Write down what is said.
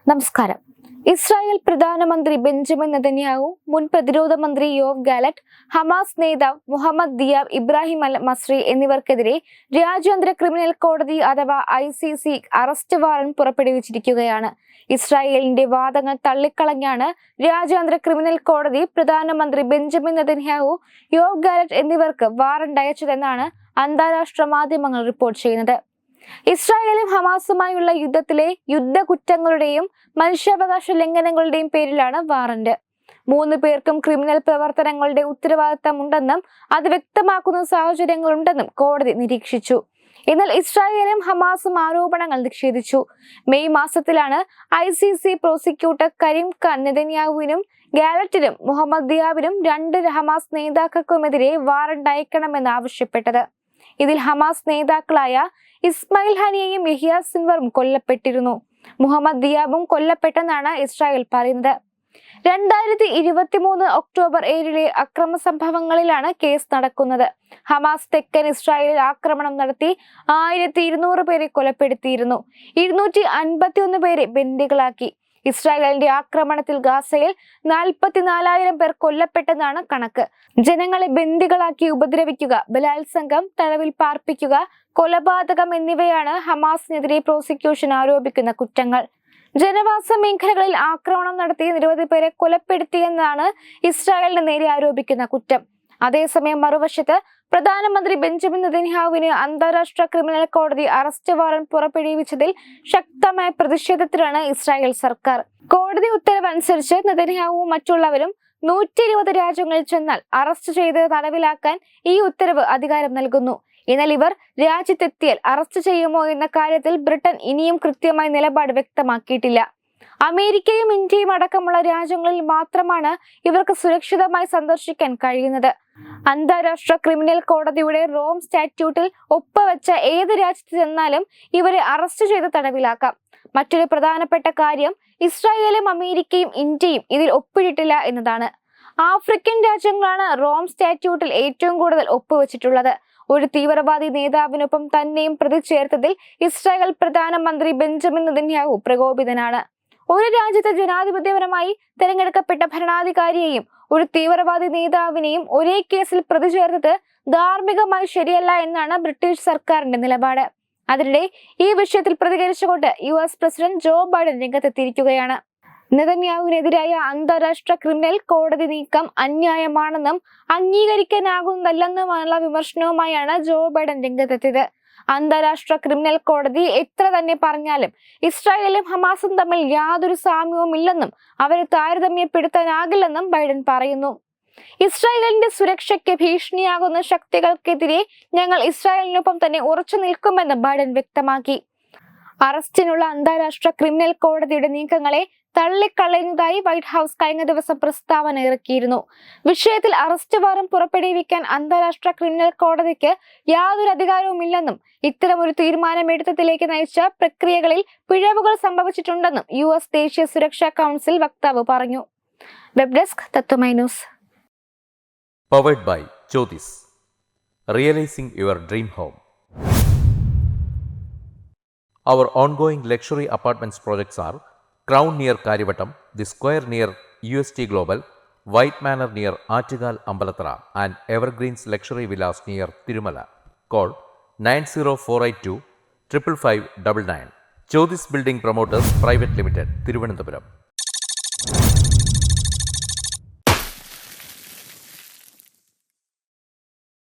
നമസ്കാരം. ഇസ്രായേൽ പ്രധാനമന്ത്രി Benjamin Netanyahu, മുൻ പ്രതിരോധ മന്ത്രി യോവ് ഗാലന്റ്, ഹമാസ് നേതാവ് മുഹമ്മദ് ദിയാബ് ഇബ്രാഹിം അൽ മസ്രി എന്നിവർക്കെതിരെ രാജ്യാന്തര ക്രിമിനൽ കോടതി അഥവാ ICC അറസ്റ്റ് വാറന്റ് പുറപ്പെടുവിച്ചിരിക്കുകയാണ്. ഇസ്രായേലിന്റെ വാദങ്ങൾ തള്ളിക്കളഞ്ഞാണ് രാജ്യാന്തര ക്രിമിനൽ കോടതി പ്രധാനമന്ത്രി ബെഞ്ചമിൻ നെതന്യാഹു, യോവ് ഗാലന്റ് എന്നിവർക്ക് വാറന്റ് അയച്ചതെന്നാണ് അന്താരാഷ്ട്ര മാധ്യമങ്ങൾ റിപ്പോർട്ട് ചെയ്യുന്നത്. ഇസ്രായേലും ഹമാസുമായുള്ള യുദ്ധത്തിലെ യുദ്ധകുറ്റങ്ങളുടെയും മനുഷ്യാവകാശ ലംഘനങ്ങളുടെയും പേരിലാണ് വാറന്റ്. 3 പേർക്കും ക്രിമിനൽ പ്രവർത്തനങ്ങളുടെ ഉത്തരവാദിത്തമുണ്ടെന്നും അത് വ്യക്തമാക്കുന്ന സാഹചര്യങ്ങളുണ്ടെന്നും കോടതി നിരീക്ഷിച്ചു. എന്നാൽ ഇസ്രായേലും ഹമാസും ആരോപണങ്ങൾ നിഷേധിച്ചു. മെയ് മാസത്തിലാണ് ICC പ്രോസിക്യൂട്ടർ കരീം ഖാൻ നെതന്യാഹുവിനും ഗാലന്റിനും മുഹമ്മദ് ദിയാബിനും 2 ഹമാസ് നേതാക്കൾക്കുമെതിരെ വാറന്റ് അയക്കണമെന്ന് ആവശ്യപ്പെട്ടത്. ഇതിൽ ഹമാസ് നേതാക്കളായ ഇസ്മായിൽ ഹനിയയും യഹിയ സിൻവറും കൊല്ലപ്പെട്ടിരുന്നു. മുഹമ്മദ് ദിയാബും കൊല്ലപ്പെട്ടെന്നാണ് ഇസ്രായേൽ പറയുന്നത്. 2023 ഒക്ടോബർ 7 അക്രമ സംഭവങ്ങളിലാണ് കേസ് നടക്കുന്നത്. ഹമാസ് തെക്കൻ ഇസ്രായേലിൽ ആക്രമണം നടത്തി 1200 പേരെ കൊലപ്പെടുത്തിയിരുന്നു. 251 പേരെ ബന്ദികളാക്കി. ഇസ്രായേലിന്റെ ആക്രമണത്തിൽ ഗാസയിൽ 44,000 പേർ കൊല്ലപ്പെട്ടെന്നാണ് കണക്ക്. ജനങ്ങളെ ബന്ദികളാക്കി ഉപദ്രവിക്കുക, ബലാത്സംഗം, തടവിൽ പാർപ്പിക്കുക, കൊലപാതകം എന്നിവയാണ് ഹമാസിനെതിരെ പ്രോസിക്യൂഷൻ ആരോപിക്കുന്ന കുറ്റങ്ങൾ. ജനവാസ മേഖലകളിൽ ആക്രമണം നടത്തി നിരവധി പേരെ കൊലപ്പെടുത്തിയെന്നാണ് ഇസ്രായേലിന് നേരെ ആരോപിക്കുന്ന കുറ്റം. അതേസമയം മറുവശത്ത് പ്രധാനമന്ത്രി ബെഞ്ചമിൻ നെതന്യാഹുവിന് അന്താരാഷ്ട്ര ക്രിമിനൽ കോടതി അറസ്റ്റ് വാറന്റ് പുറപ്പെടുവിച്ചതിൽ ശക്തമായ പ്രതിഷേധത്തിലാണ് ഇസ്രായേൽ സർക്കാർ. കോടതി ഉത്തരവ് അനുസരിച്ച് നെതന്യാഹുവും മറ്റുള്ളവരും 120 രാജ്യങ്ങളിൽ ചെന്നാൽ അറസ്റ്റ് ചെയ്ത് തടവിലാക്കാൻ ഈ ഉത്തരവ് അധികാരം നൽകുന്നു. എന്നാൽ ഇവർ രാജ്യത്തെത്തിയാൽ അറസ്റ്റ് ചെയ്യുമോ എന്ന കാര്യത്തിൽ ബ്രിട്ടൻ ഇനിയും കൃത്യമായ നിലപാട് വ്യക്തമാക്കിയിട്ടില്ല. അമേരിക്കയും ഇന്ത്യയും അടക്കമുള്ള രാജ്യങ്ങളിൽ മാത്രമാണ് ഇവർക്ക് സുരക്ഷിതമായി സന്ദർശിക്കാൻ കഴിയുന്നത്. അന്താരാഷ്ട്ര ക്രിമിനൽ കോടതിയുടെ റോം സ്റ്റാറ്റ്യൂട്ടിൽ ഒപ്പുവെച്ച ഏത് രാജ്യത്ത് ചെന്നാലും ഇവരെ അറസ്റ്റ് ചെയ്ത് തടവിലാക്കാം. മറ്റൊരു പ്രധാനപ്പെട്ട കാര്യം, ഇസ്രായേലും അമേരിക്കയും ഇന്ത്യയും ഇതിൽ ഒപ്പിട്ടിട്ടില്ല എന്നതാണ്. ആഫ്രിക്കൻ രാജ്യങ്ങളാണ് റോം സ്റ്റാറ്റ്യൂട്ടിൽ ഏറ്റവും കൂടുതൽ ഒപ്പുവെച്ചിട്ടുള്ളത്. ഒരു തീവ്രവാദി നേതാവിനൊപ്പം തന്നെയും പ്രതി ചേർത്തതിൽ ഇസ്രായേൽ പ്രധാനമന്ത്രി ബെഞ്ചമിൻ നെതന്യാഹു പ്രകോപിതനാണ്. ഒരു രാജ്യത്തെ ജനാധിപത്യപരമായി തെരഞ്ഞെടുക്കപ്പെട്ട ഭരണാധികാരിയെയും ഒരു തീവ്രവാദി നേതാവിനെയും ഒരേ കേസിൽ പ്രതി ചേർത്തത് ധാർമ്മികമായി ശരിയല്ല എന്നാണ് ബ്രിട്ടീഷ് സർക്കാരിന്റെ നിലപാട്. അതിനിടെ ഈ വിഷയത്തിൽ പ്രതികരിച്ചുകൊണ്ട് US പ്രസിഡന്റ് ജോ ബൈഡൻ രംഗത്തെത്തിയിരിക്കുകയാണ്. നെതന്യാഹുവിനെതിരായ അന്താരാഷ്ട്ര ക്രിമിനൽ കോടതി നീക്കം അന്യായമാണെന്നും അംഗീകരിക്കാനാകുന്നതല്ലെന്നുമുള്ള വിമർശനവുമായാണ് ജോ ബൈഡൻ രംഗത്തെത്തിയത്. അന്താരാഷ്ട്ര ക്രിമിനൽ കോടതി എത്ര തന്നെ പറഞ്ഞാലും ഇസ്രായേലും ഹമാസും തമ്മിൽ യാതൊരു സാമ്യവും ഇല്ലെന്നും അവരെ താരതമ്യപ്പെടുത്താനാകില്ലെന്നും ബൈഡൻ പറയുന്നു. ഇസ്രായേലിന്റെ സുരക്ഷയ്ക്ക് ഭീഷണിയാകുന്ന ശക്തികൾക്കെതിരെ ഞങ്ങൾ ഇസ്രായേലിനൊപ്പം തന്നെ ഉറച്ചു നിൽക്കുമെന്ന് ബൈഡൻ വ്യക്തമാക്കി. അറസ്റ്റിനുള്ള അന്താരാഷ്ട്ര ക്രിമിനൽ കോടതിയുടെ നീക്കങ്ങളെ തള്ളിക്കളയുന്നതായി വൈറ്റ് ഹൗസ് കഴിഞ്ഞ ദിവസം പ്രസ്താവന ഇറക്കിയിരുന്നു. വിഷയത്തിൽ അറസ്റ്റ് വാറന്റ് പുറപ്പെടുവിക്കാൻ അന്താരാഷ്ട്ര ക്രിമിനൽ കോടതിക്ക് യാതൊരു അധികാരവുമില്ലെന്നും ഇത്തരമൊരു തീരുമാനമെടുത്തതിലേക്ക് നയിച്ച പ്രക്രിയകളിൽ പിഴവുകൾ സംഭവിച്ചിട്ടുണ്ടെന്നും US ദേശീയ സുരക്ഷാ കൗൺസിൽ വക്താവ് പറഞ്ഞു. Web desk Tatwamayi news. Powered by Jyothis, realising your dream home. Our ongoing luxury apartments projects are Crown near Karivattam, The Square near UST Global, White Manor near Aattugal Ambalathara, and Evergreens Luxury Villas near Tirumala. Call 90482 55599. Jyothis Building Promoters Private Limited, Thiruvananthapuram.